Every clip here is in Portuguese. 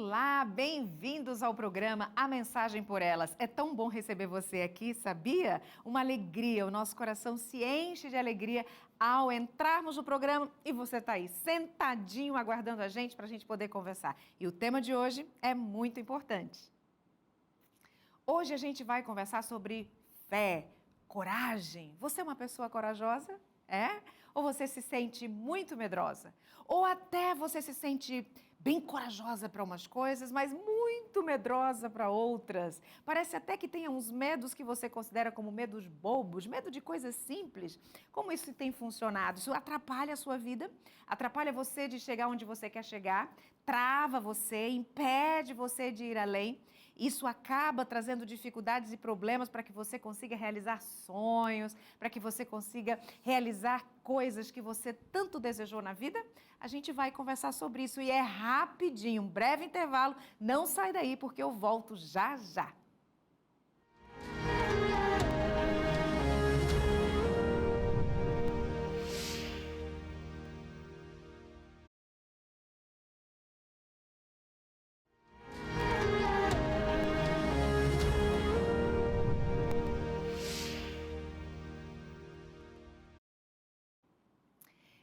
Olá, bem-vindos ao programa A Mensagem por Elas. É tão bom receber você aqui, sabia? Uma alegria, o nosso coração se enche de alegria ao entrarmos no programa e você está aí sentadinho aguardando a gente para a gente poder conversar. E o tema de hoje é muito importante. Hoje a gente vai conversar sobre fé, coragem. Você é uma pessoa corajosa? É? Ou você se sente muito medrosa? Ou até você se sente bem corajosa para umas coisas, mas muito medrosa para outras? Parece até que tem uns medos que você considera como medos bobos, medo de coisas simples. Como isso tem funcionado? Isso atrapalha a sua vida, atrapalha você de chegar onde você quer chegar, trava você, impede você de ir além. Isso acaba trazendo dificuldades e problemas para que você consiga realizar sonhos, para que você consiga realizar coisas que você tanto desejou na vida? A gente vai conversar sobre isso e é rapidinho, um breve intervalo. Não sai daí porque eu volto já já.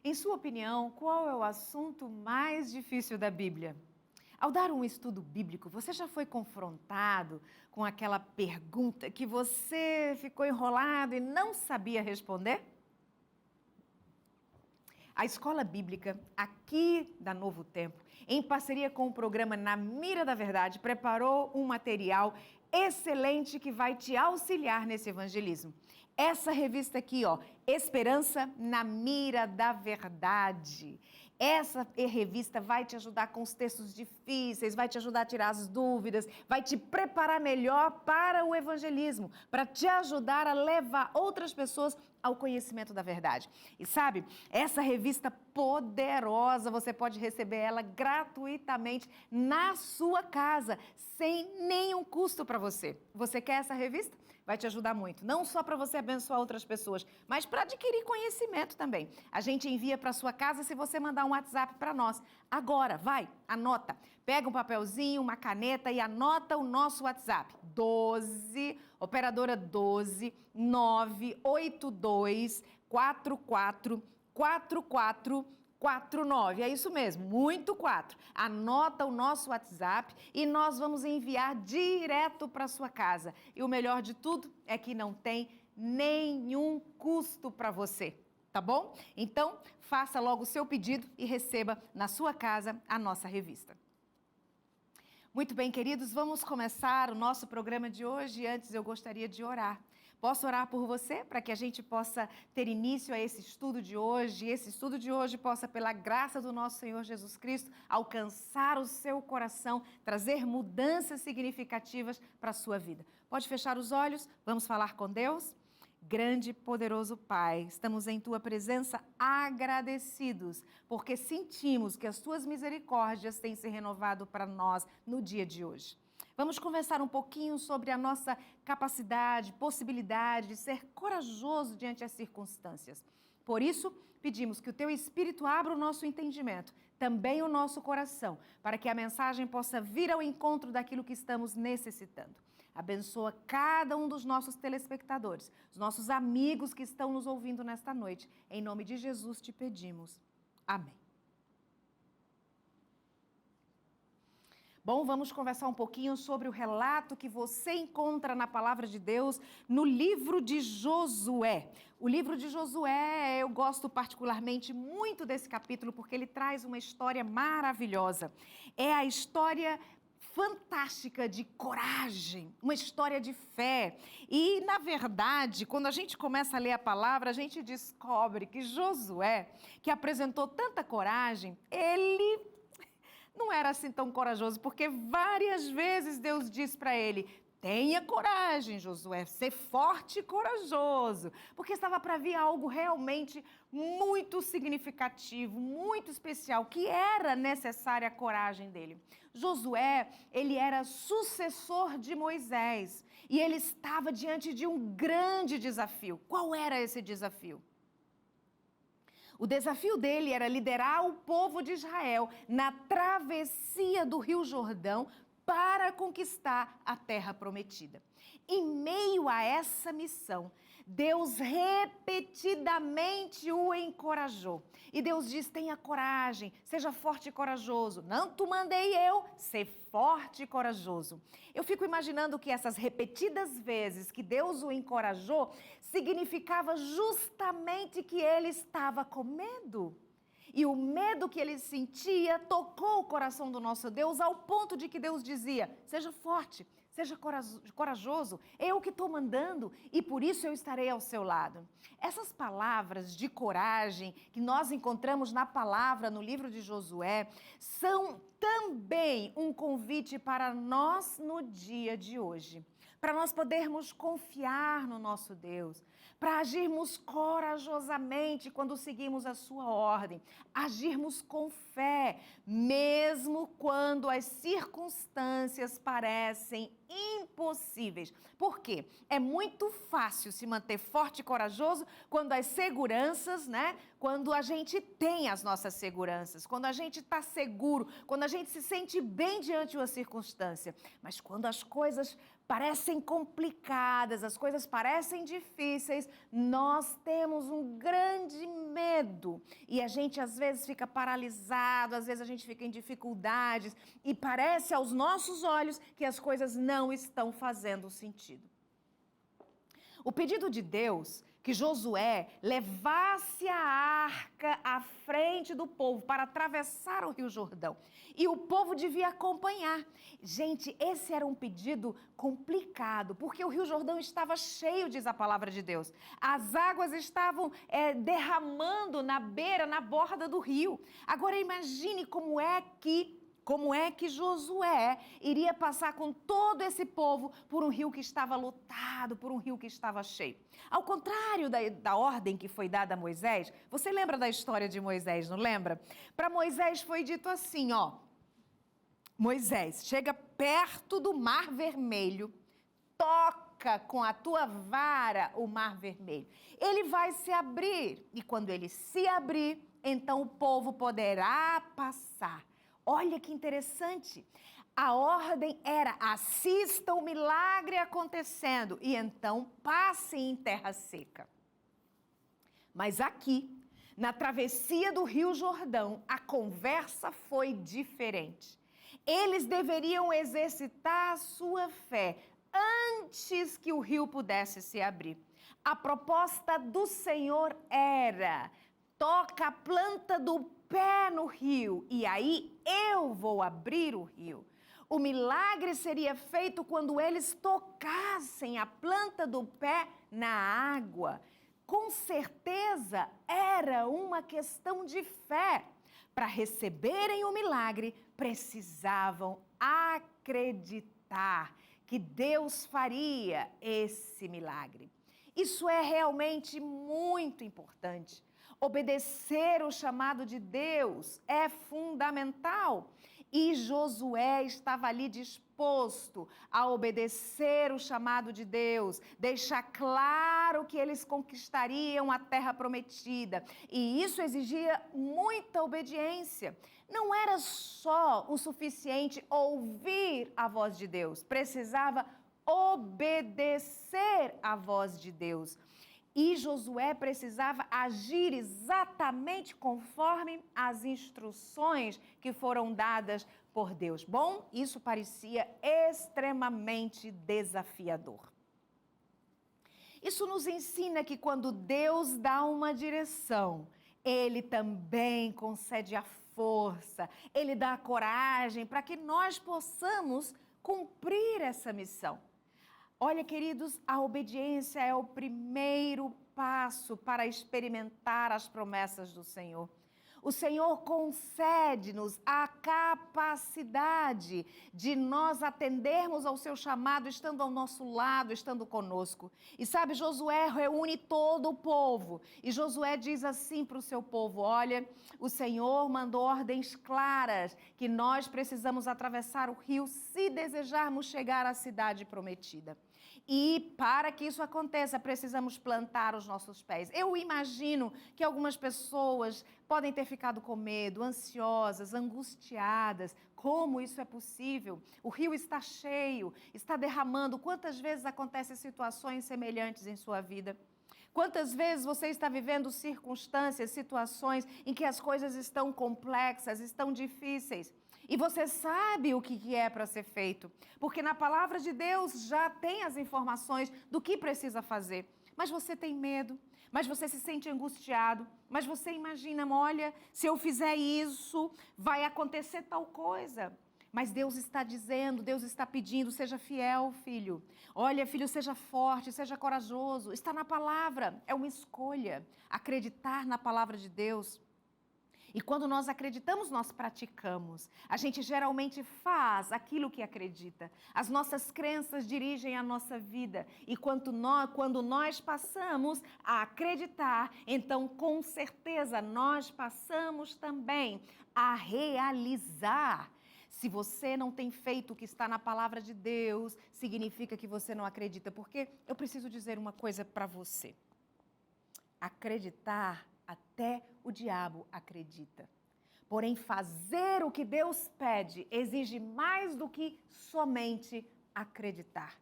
Em sua opinião, qual é o assunto mais difícil da Bíblia? Ao dar um estudo bíblico, você já foi confrontado com aquela pergunta que você ficou enrolado e não sabia responder? A Escola Bíblica, aqui da Novo Tempo, em parceria com o programa Na Mira da Verdade, preparou um material excelente que vai te auxiliar nesse evangelismo. Essa revista aqui, ó, Esperança na Mira da Verdade. Essa revista vai te ajudar com os textos difíceis, vai te ajudar a tirar as dúvidas, vai te preparar melhor para o evangelismo, para te ajudar a levar outras pessoas ao conhecimento da verdade. E sabe, essa revista poderosa, você pode receber ela gratuitamente na sua casa, sem nenhum custo para você. Você quer essa revista? Vai te ajudar muito, não só para você abençoar outras pessoas, mas para adquirir conhecimento também. A gente envia para sua casa se você mandar um WhatsApp para nós. Agora, vai, anota. Pega um papelzinho, uma caneta e anota o nosso WhatsApp. 12, operadora 12 982 44 44 49, é isso mesmo, muito 4. Anota o nosso WhatsApp e nós vamos enviar direto para sua casa. E o melhor de tudo é que não tem nenhum custo para você, tá bom? Então, faça logo o seu pedido e receba na sua casa a nossa revista. Muito bem, queridos, vamos começar o nosso programa de hoje. Antes, eu gostaria de orar. Posso orar por você para que a gente possa ter início a esse estudo de hoje? Esse estudo de hoje possa, pela graça do nosso Senhor Jesus Cristo, alcançar o seu coração, trazer mudanças significativas para a sua vida. Pode fechar os olhos, vamos falar com Deus? Grande e poderoso Pai, estamos em Tua presença agradecidos, porque sentimos que as Tuas misericórdias têm se renovado para nós no dia de hoje. Vamos conversar um pouquinho sobre a nossa capacidade, possibilidade de ser corajoso diante das circunstâncias. Por isso, pedimos que o Teu Espírito abra o nosso entendimento, também o nosso coração, para que a mensagem possa vir ao encontro daquilo que estamos necessitando. Abençoa cada um dos nossos telespectadores, os nossos amigos que estão nos ouvindo nesta noite. Em nome de Jesus te pedimos. Amém. Bom, vamos conversar um pouquinho sobre o relato que você encontra na palavra de Deus no livro de Josué. O livro de Josué, eu gosto particularmente muito desse capítulo porque ele traz uma história maravilhosa. É a história fantástica de coragem, uma história de fé. E, na verdade, quando a gente começa a ler a palavra, a gente descobre que Josué, que apresentou tanta coragem, ele não era assim tão corajoso, porque várias vezes Deus diz para ele: tenha coragem, Josué, ser forte e corajoso, porque estava para vir algo realmente muito significativo, muito especial, que era necessária a coragem dele. Josué, ele era sucessor de Moisés e ele estava diante de um grande desafio. Qual era esse desafio? O desafio dele era liderar o povo de Israel na travessia do Rio Jordão para conquistar a terra prometida. Em meio a essa missão, Deus repetidamente o encorajou. E Deus diz: tenha coragem, seja forte e corajoso. Não te mandei eu, ser forte e corajoso. Eu fico imaginando que essas repetidas vezes que Deus o encorajou, significava justamente que ele estava com medo. E o medo que ele sentia tocou o coração do nosso Deus ao ponto de que Deus dizia: seja forte, seja corajoso, eu que estou mandando e por isso eu estarei ao seu lado. Essas palavras de coragem que nós encontramos na palavra no livro de Josué são também um convite para nós no dia de hoje. Para nós podermos confiar no nosso Deus, para agirmos corajosamente quando seguimos a sua ordem, agirmos com fé, mesmo quando as circunstâncias parecem impossíveis. Por quê? É muito fácil se manter forte e corajoso quando as seguranças, Quando a gente tem as nossas seguranças, quando a gente está seguro, quando a gente se sente bem diante de uma circunstância. Mas quando as coisas parecem complicadas, as coisas parecem difíceis, nós temos um grande medo. E a gente às vezes fica paralisado, às vezes a gente fica em dificuldades e parece aos nossos olhos que as coisas não estão fazendo sentido. O pedido de Deus que Josué levasse a arca à frente do povo para atravessar o Rio Jordão. E o povo devia acompanhar. Gente, esse era um pedido complicado, porque o Rio Jordão estava cheio, diz a palavra de Deus. As águas estavam derramando na beira, na borda do rio. Agora imagine como é que Josué iria passar com todo esse povo por um rio que estava lotado, por um rio que estava cheio. Ao contrário da ordem que foi dada a Moisés, você lembra da história de Moisés, não lembra? Para Moisés foi dito assim, Moisés, chega perto do Mar Vermelho, toca com a tua vara o Mar Vermelho. Ele vai se abrir e quando ele se abrir, então o povo poderá passar. Olha que interessante, a ordem era: assista o milagre acontecendo e então passem em terra seca. Mas aqui, na travessia do Rio Jordão, a conversa foi diferente. Eles deveriam exercitar a sua fé antes que o rio pudesse se abrir. A proposta do Senhor era: toca a planta do pé no rio e aí eu vou abrir o rio. O milagre seria feito quando eles tocassem a planta do pé na água. Com certeza era uma questão de fé. Para receberem o milagre, precisavam acreditar que Deus faria esse milagre. Isso é realmente muito importante. Obedecer o chamado de Deus é fundamental. E Josué estava ali disposto a obedecer o chamado de Deus, deixar claro que eles conquistariam a terra prometida. E isso exigia muita obediência. Não era só o suficiente ouvir a voz de Deus, precisava obedecer a voz de Deus. E Josué precisava agir exatamente conforme as instruções que foram dadas por Deus. Bom, isso parecia extremamente desafiador. Isso nos ensina que quando Deus dá uma direção, Ele também concede a força, Ele dá a coragem para que nós possamos cumprir essa missão. Olha, queridos, a obediência é o primeiro passo para experimentar as promessas do Senhor. O Senhor concede-nos a capacidade de nós atendermos ao seu chamado, estando ao nosso lado, estando conosco. E sabe, Josué reúne todo o povo. E Josué diz assim para o seu povo: olha, o Senhor mandou ordens claras que nós precisamos atravessar o rio se desejarmos chegar à cidade prometida. E para que isso aconteça, precisamos plantar os nossos pés. Eu imagino que algumas pessoas podem ter ficado com medo, ansiosas, angustiadas. Como isso é possível? O rio está cheio, está derramando. Quantas vezes acontecem situações semelhantes em sua vida? Quantas vezes você está vivendo circunstâncias, situações em que as coisas estão complexas, estão difíceis? E você sabe o que é para ser feito, porque na palavra de Deus já tem as informações do que precisa fazer. Mas você tem medo, mas você se sente angustiado, mas você imagina, olha, se eu fizer isso, vai acontecer tal coisa. Mas Deus está dizendo, Deus está pedindo, seja fiel, filho. Olha, filho, seja forte, seja corajoso. Está na palavra, é uma escolha. Acreditar na palavra de Deus. E quando nós acreditamos, nós praticamos. A gente geralmente faz aquilo que acredita. As nossas crenças dirigem a nossa vida. E quando nós passamos a acreditar, então com certeza nós passamos também a realizar. Se você não tem feito o que está na palavra de Deus, significa que você não acredita. Porque eu preciso dizer uma coisa para você. Acreditar, até o diabo acredita. Porém, fazer o que Deus pede exige mais do que somente acreditar.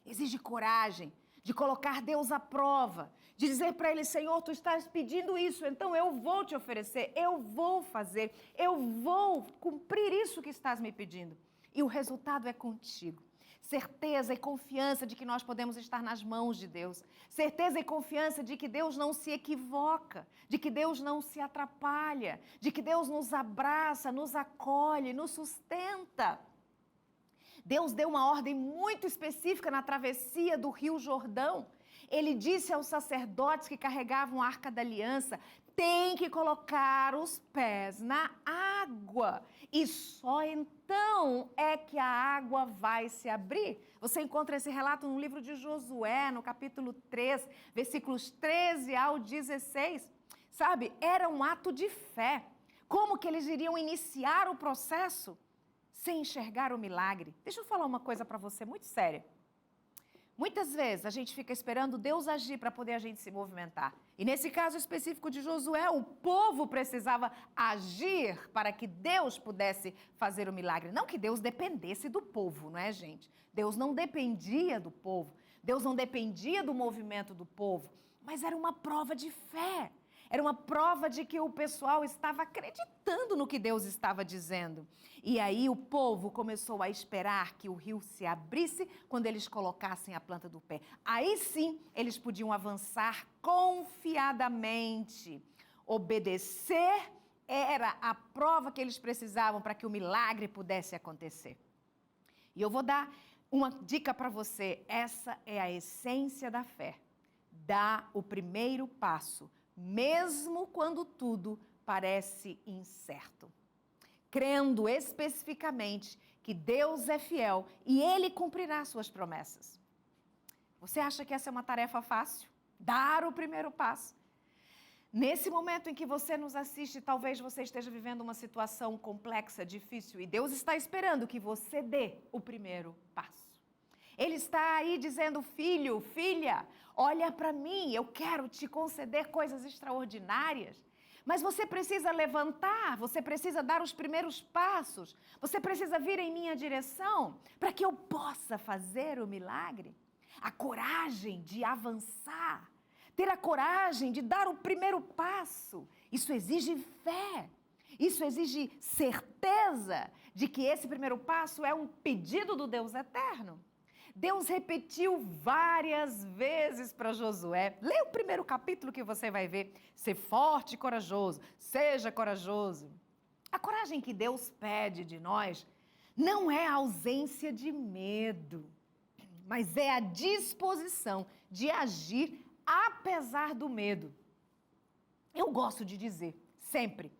Exige coragem de colocar Deus à prova, de dizer para Ele: Senhor, Tu estás pedindo isso, então eu vou te oferecer, eu vou fazer, eu vou cumprir isso que estás me pedindo. E o resultado é contigo. Certeza e confiança de que nós podemos estar nas mãos de Deus. Certeza e confiança de que Deus não se equivoca, de que Deus não se atrapalha, de que Deus nos abraça, nos acolhe, nos sustenta. Deus deu uma ordem muito específica na travessia do Rio Jordão. Ele disse aos sacerdotes que carregavam a Arca da Aliança: tem que colocar os pés na água. E só então é que a água vai se abrir. Você encontra esse relato no livro de Josué, no capítulo 3, versículos 13 ao 16. Sabe, era um ato de fé. Como que eles iriam iniciar o processo sem enxergar o milagre? Deixa eu falar uma coisa para você muito séria. Muitas vezes a gente fica esperando Deus agir para poder a gente se movimentar. E nesse caso específico de Josué, o povo precisava agir para que Deus pudesse fazer o milagre. Não que Deus dependesse do povo, não é, gente? Deus não dependia do povo. Deus não dependia do movimento do povo. Mas era uma prova de fé. Era uma prova de que o pessoal estava acreditando no que Deus estava dizendo. E aí o povo começou a esperar que o rio se abrisse quando eles colocassem a planta do pé. Aí sim, eles podiam avançar confiadamente. Obedecer era a prova que eles precisavam para que o milagre pudesse acontecer. E eu vou dar uma dica para você. Essa é a essência da fé. Dá o primeiro passo, mesmo quando tudo parece incerto. Crendo especificamente que Deus é fiel e Ele cumprirá suas promessas. Você acha que essa é uma tarefa fácil? Dar o primeiro passo. Nesse momento em que você nos assiste, talvez você esteja vivendo uma situação complexa, difícil, e Deus está esperando que você dê o primeiro passo. Ele está aí dizendo: filho, filha, olha para mim, eu quero te conceder coisas extraordinárias. Mas você precisa levantar, você precisa dar os primeiros passos, você precisa vir em minha direção para que eu possa fazer o milagre. A coragem de avançar, ter a coragem de dar o primeiro passo, isso exige fé, isso exige certeza de que esse primeiro passo é um pedido do Deus eterno. Deus repetiu várias vezes para Josué. Lê o primeiro capítulo que você vai ver. Ser forte e corajoso. Seja corajoso. A coragem que Deus pede de nós não é a ausência de medo, mas é a disposição de agir apesar do medo. Eu gosto de dizer, sempre,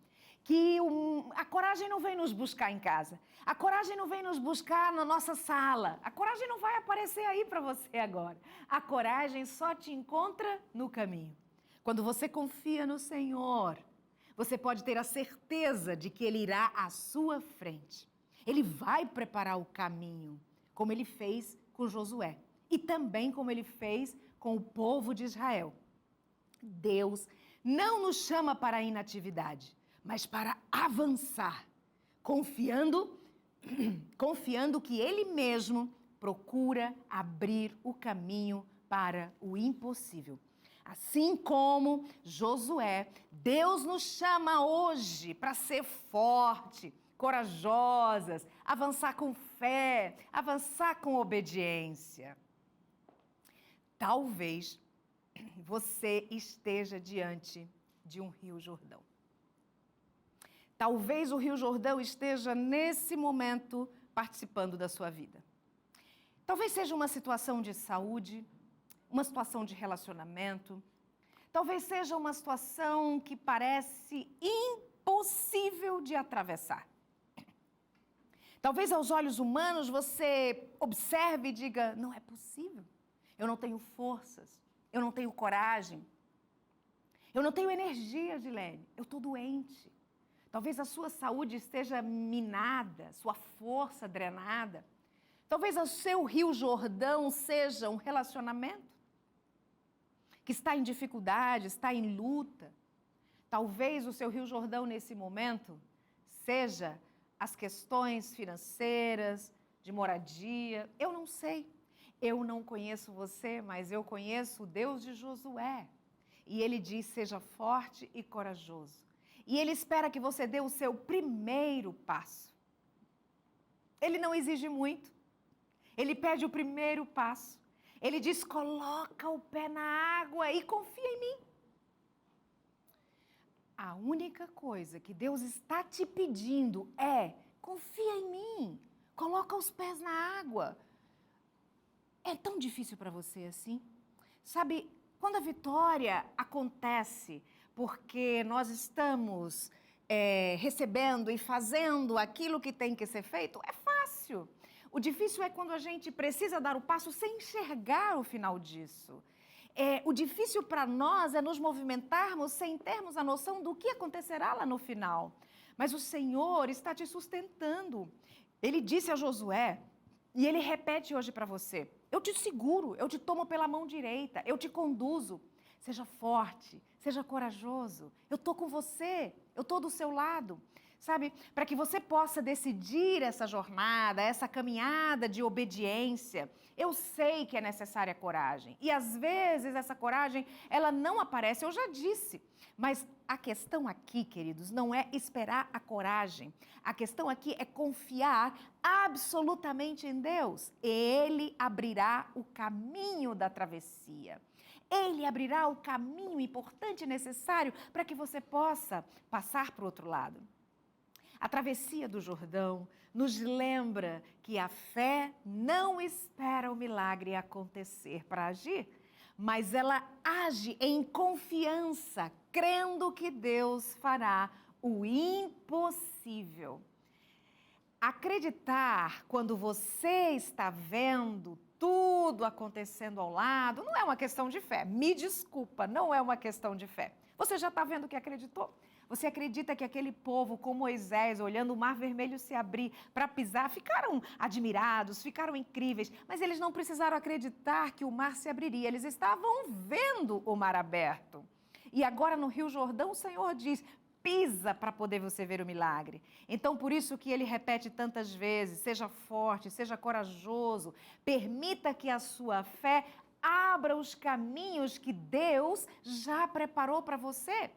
que a coragem não vem nos buscar em casa. A coragem não vem nos buscar na nossa sala. A coragem não vai aparecer aí para você agora. A coragem só te encontra no caminho. Quando você confia no Senhor, você pode ter a certeza de que Ele irá à sua frente. Ele vai preparar o caminho, como Ele fez com Josué e também como Ele fez com o povo de Israel. Deus não nos chama para a inatividade, mas para avançar, confiando que Ele mesmo procura abrir o caminho para o impossível. Assim como Josué, Deus nos chama hoje para ser forte, corajosas, avançar com fé, avançar com obediência. Talvez você esteja diante de um Rio Jordão. Talvez o Rio Jordão esteja nesse momento participando da sua vida. Talvez seja uma situação de saúde, uma situação de relacionamento. Talvez seja uma situação que parece impossível de atravessar. Talvez aos olhos humanos você observe e diga, não é possível. Eu não tenho forças, eu não tenho coragem, eu não tenho energia, Gilene, eu estou doente. Talvez a sua saúde esteja minada, sua força drenada. Talvez o seu Rio Jordão seja um relacionamento que está em dificuldade, está em luta. Talvez o seu Rio Jordão nesse momento seja as questões financeiras, de moradia. Eu não sei. Eu não conheço você, mas eu conheço o Deus de Josué. E Ele diz, seja forte e corajoso. E Ele espera que você dê o seu primeiro passo. Ele não exige muito. Ele pede o primeiro passo. Ele diz, coloca o pé na água e confia em mim. A única coisa que Deus está te pedindo é, confia em mim. Coloca os pés na água. É tão difícil para você assim? Sabe, quando a vitória acontece porque nós estamos recebendo e fazendo aquilo que tem que ser feito, é fácil. O difícil é quando a gente precisa dar o passo sem enxergar o final disso. O difícil para nós é nos movimentarmos sem termos a noção do que acontecerá lá no final. Mas o Senhor está te sustentando. Ele disse a Josué, e Ele repete hoje para você, eu te seguro, eu te tomo pela mão direita, eu te conduzo. Seja forte, seja corajoso, eu estou com você, eu estou do seu lado. Sabe, para que você possa decidir essa jornada, essa caminhada de obediência, eu sei que é necessária coragem. E às vezes essa coragem, ela não aparece, eu já disse. Mas a questão aqui, queridos, não é esperar a coragem. A questão aqui é confiar absolutamente em Deus. Ele abrirá o caminho da travessia. Ele abrirá o caminho importante e necessário para que você possa passar para o outro lado. A travessia do Jordão nos lembra que a fé não espera o milagre acontecer para agir, mas ela age em confiança, crendo que Deus fará o impossível. Acreditar quando você está vendo tudo acontecendo ao lado não é uma questão de fé. Me desculpa, não é uma questão de fé. Você já está vendo que acreditou? Você acredita que aquele povo, com Moisés, olhando o Mar Vermelho se abrir para pisar, ficaram admirados, ficaram incríveis, mas eles não precisaram acreditar que o mar se abriria, eles estavam vendo o mar aberto. E agora no Rio Jordão o Senhor diz, pisa para poder você ver o milagre. Então por isso que Ele repete tantas vezes, seja forte, seja corajoso, permita que a sua fé abra os caminhos que Deus já preparou para você.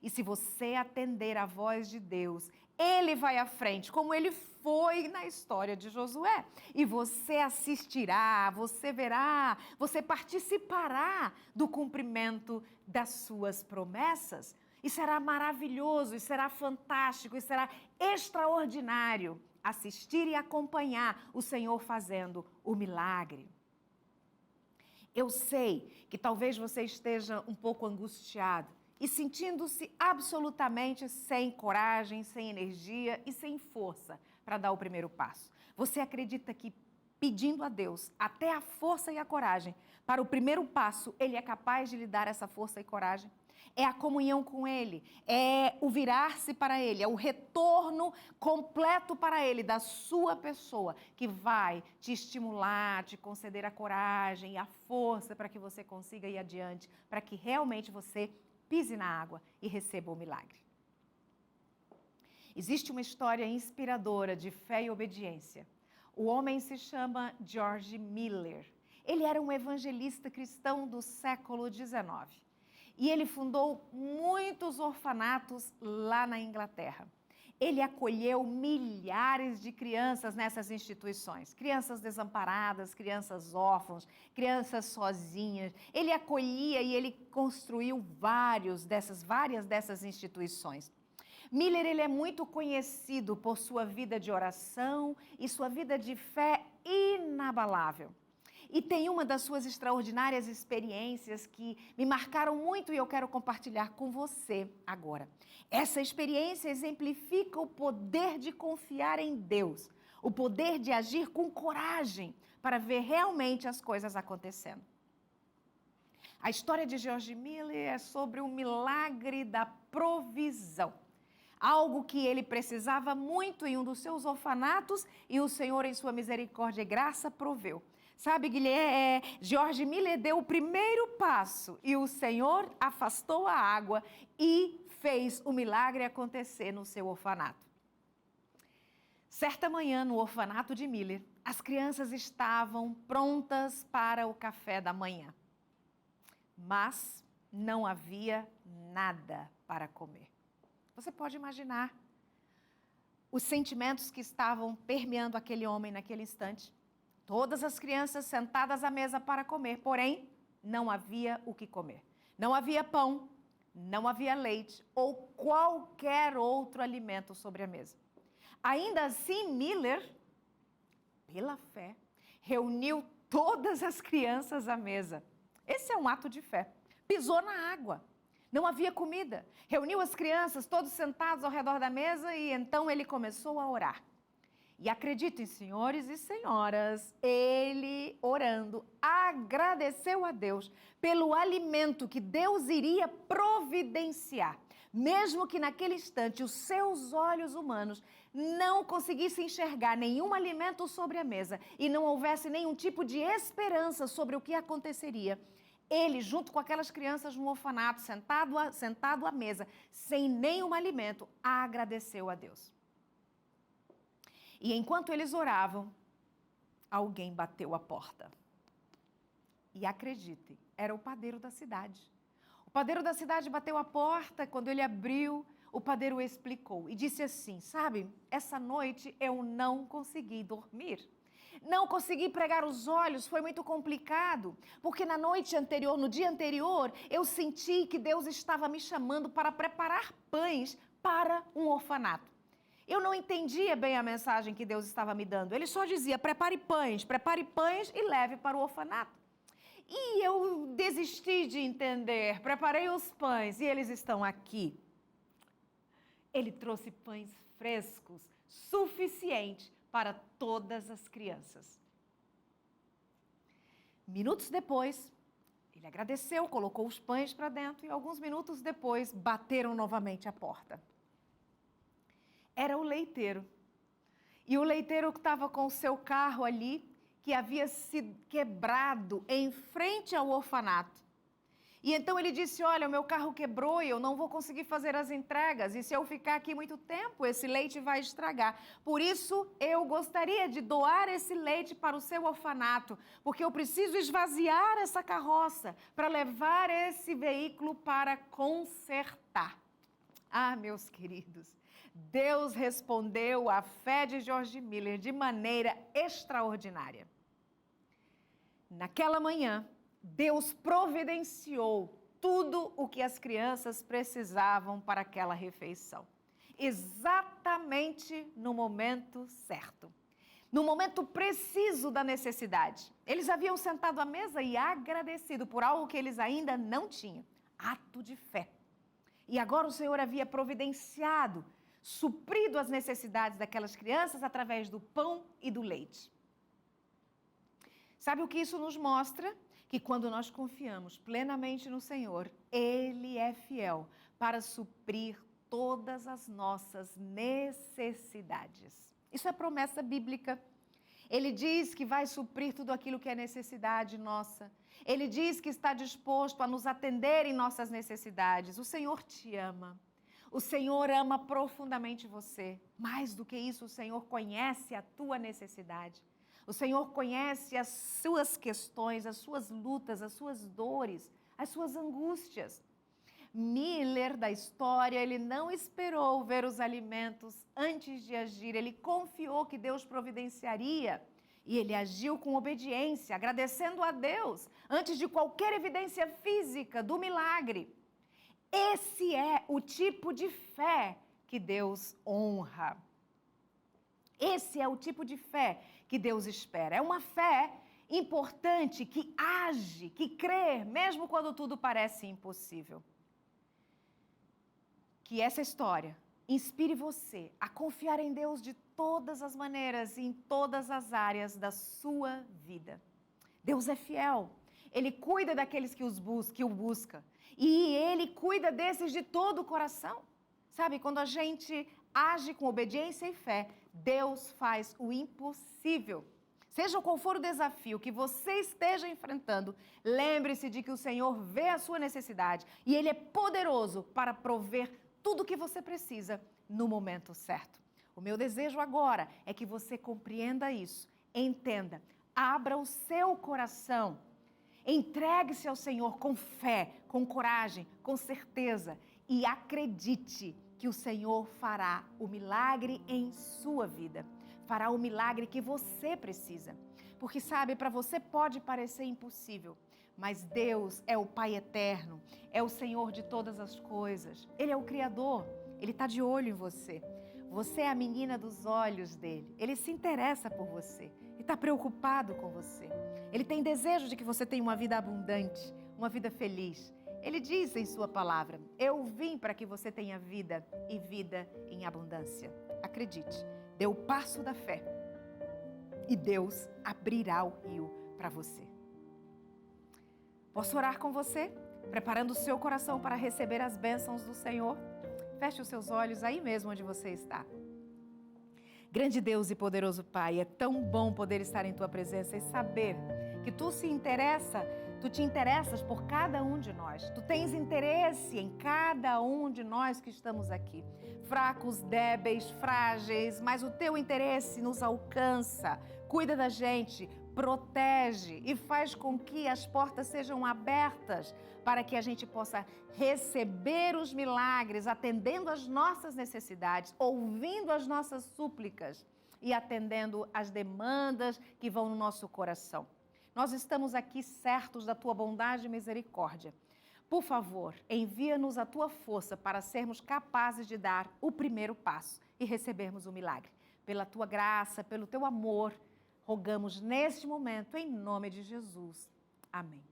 E se você atender à voz de Deus, Ele vai à frente, como Ele foi na história de Josué. E você assistirá, você verá, você participará do cumprimento das suas promessas. E será maravilhoso, e será fantástico, e será extraordinário assistir e acompanhar o Senhor fazendo o milagre. Eu sei que talvez você esteja um pouco angustiado. e sentindo-se absolutamente sem coragem, sem energia e sem força para dar o primeiro passo. Você acredita que pedindo a Deus até a força e a coragem para o primeiro passo, Ele é capaz de lhe dar essa força e coragem? É a comunhão com Ele, é o virar-se para Ele, é o retorno completo para Ele da sua pessoa que vai te estimular, te conceder a coragem e a força para que você consiga ir adiante, para que realmente você pise na água e receba o milagre. Existe uma história inspiradora de fé e obediência. O homem se chama George Miller. Ele era um evangelista cristão do século XIX. E ele fundou muitos orfanatos lá na Inglaterra. Ele acolheu milhares de crianças nessas instituições. Crianças desamparadas, crianças órfãos, crianças sozinhas. Ele acolhia e ele construiu várias dessas instituições. Miller ele é muito conhecido por sua vida de oração e sua vida de fé inabalável. E tem uma das suas extraordinárias experiências que me marcaram muito e eu quero compartilhar com você agora. Essa experiência exemplifica o poder de confiar em Deus, o poder de agir com coragem para ver realmente as coisas acontecendo. A história de George Miller é sobre o milagre da provisão. Algo que ele precisava muito em um dos seus orfanatos e o Senhor, em sua misericórdia e graça, proveu. Sabe, Guilherme, George Miller deu o primeiro passo e o Senhor afastou a água e fez o milagre acontecer no seu orfanato. Certa manhã, no orfanato de Miller, as crianças estavam prontas para o café da manhã. Mas não havia nada para comer. Você pode imaginar os sentimentos que estavam permeando aquele homem naquele instante. Todas as crianças sentadas à mesa para comer, porém, não havia o que comer. Não havia pão, não havia leite ou qualquer outro alimento sobre a mesa. Ainda assim, Miller, pela fé, reuniu todas as crianças à mesa. Esse é um ato de fé. Pisou na água. Não havia comida. Reuniu as crianças, todos sentados ao redor da mesa, e então ele começou a orar. E acreditem, senhores e senhoras, ele, orando, agradeceu a Deus pelo alimento que Deus iria providenciar. Mesmo que naquele instante os seus olhos humanos não conseguissem enxergar nenhum alimento sobre a mesa e não houvesse nenhum tipo de esperança sobre o que aconteceria, ele, junto com aquelas crianças no orfanato, sentado à mesa, sem nenhum alimento, agradeceu a Deus. E enquanto eles oravam, alguém bateu a porta. E acreditem, era o padeiro da cidade. O padeiro da cidade bateu a porta, quando ele abriu, o padeiro explicou e disse assim, sabe, essa noite eu não consegui dormir. Não consegui pregar os olhos, foi muito complicado, porque na noite anterior, no dia anterior, eu senti que Deus estava me chamando para preparar pães para um orfanato. Eu não entendia bem a mensagem que Deus estava me dando. Ele só dizia, prepare pães e leve para o orfanato. E eu desisti de entender, preparei os pães e eles estão aqui. Ele trouxe pães frescos, suficiente para todas as crianças. Minutos depois, ele agradeceu, colocou os pães para dentro e alguns minutos depois bateram novamente a porta. Era o leiteiro. E o leiteiro estava com o seu carro ali, que havia sido quebrado em frente ao orfanato. E então ele disse, olha, o meu carro quebrou e eu não vou conseguir fazer as entregas. E se eu ficar aqui muito tempo, esse leite vai estragar. Por isso, eu gostaria de doar esse leite para o seu orfanato, porque eu preciso esvaziar essa carroça para levar esse veículo para consertar. Ah, meus queridos, Deus respondeu à fé de George Miller de maneira extraordinária. Naquela manhã, Deus providenciou tudo o que as crianças precisavam para aquela refeição. Exatamente no momento certo. No momento preciso da necessidade. Eles haviam sentado à mesa e agradecido por algo que eles ainda não tinham. Ato de fé. E agora o Senhor havia providenciado, suprido as necessidades daquelas crianças através do pão e do leite. Sabe o que isso nos mostra? Que quando nós confiamos plenamente no Senhor, Ele é fiel para suprir todas as nossas necessidades. Isso é promessa bíblica. Ele diz que vai suprir tudo aquilo que é necessidade nossa. Ele diz que está disposto a nos atender em nossas necessidades. O Senhor te ama. O Senhor ama profundamente você. Mais do que isso, o Senhor conhece a tua necessidade. O Senhor conhece as suas questões, as suas lutas, as suas dores, as suas angústias. Miller, da história, ele não esperou ver os alimentos antes de agir. Ele confiou que Deus providenciaria e ele agiu com obediência, agradecendo a Deus antes de qualquer evidência física do milagre. Esse é o tipo de fé que Deus honra. Esse é o tipo de fé que Deus espera. É uma fé importante que age, que crê, mesmo quando tudo parece impossível. Que essa história inspire você a confiar em Deus de todas as maneiras e em todas as áreas da sua vida. Deus é fiel. Ele cuida daqueles que o buscam. E Ele cuida desses de todo o coração. Sabe, quando a gente age com obediência e fé, Deus faz o impossível. Seja qual for o desafio que você esteja enfrentando, lembre-se de que o Senhor vê a sua necessidade e Ele é poderoso para prover tudo o que você precisa no momento certo. O meu desejo agora é que você compreenda isso, entenda, abra o seu coração, entregue-se ao Senhor com fé, com coragem, com certeza e acredite que o Senhor fará o milagre em sua vida, fará o milagre que você precisa. Porque sabe, para você pode parecer impossível, mas Deus é o Pai eterno, é o Senhor de todas as coisas. Ele é o Criador, Ele está de olho em você. Você é a menina dos olhos dEle. Ele se interessa por você, Ele está preocupado com você. Ele tem desejo de que você tenha uma vida abundante, uma vida feliz. Ele diz em sua palavra, eu vim para que você tenha vida e vida em abundância. Acredite, dê o passo da fé e Deus abrirá o rio para você. Posso orar com você? Preparando o seu coração para receber as bênçãos do Senhor? Feche os seus olhos aí mesmo onde você está. Grande Deus e poderoso Pai, é tão bom poder estar em Tua presença e saber que Tu te interessas por cada um de nós. Tu tens interesse em cada um de nós que estamos aqui. Fracos, débeis, frágeis, mas o Teu interesse nos alcança, cuida da gente, protege e faz com que as portas sejam abertas para que a gente possa receber os milagres, atendendo às nossas necessidades, ouvindo as nossas súplicas e atendendo às demandas que vão no nosso coração. Nós estamos aqui certos da Tua bondade e misericórdia. Por favor, envia-nos a Tua força para sermos capazes de dar o primeiro passo e recebermos o milagre. Pela Tua graça, pelo Teu amor, rogamos neste momento, em nome de Jesus. Amém.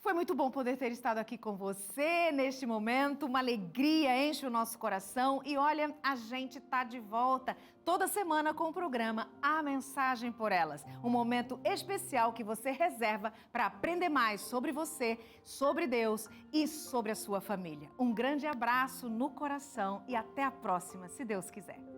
Foi muito bom poder ter estado aqui com você neste momento, uma alegria enche o nosso coração e olha, a gente está de volta toda semana com o programa A Mensagem por Elas, um momento especial que você reserva para aprender mais sobre você, sobre Deus e sobre a sua família. Um grande abraço no coração e até a próxima, se Deus quiser.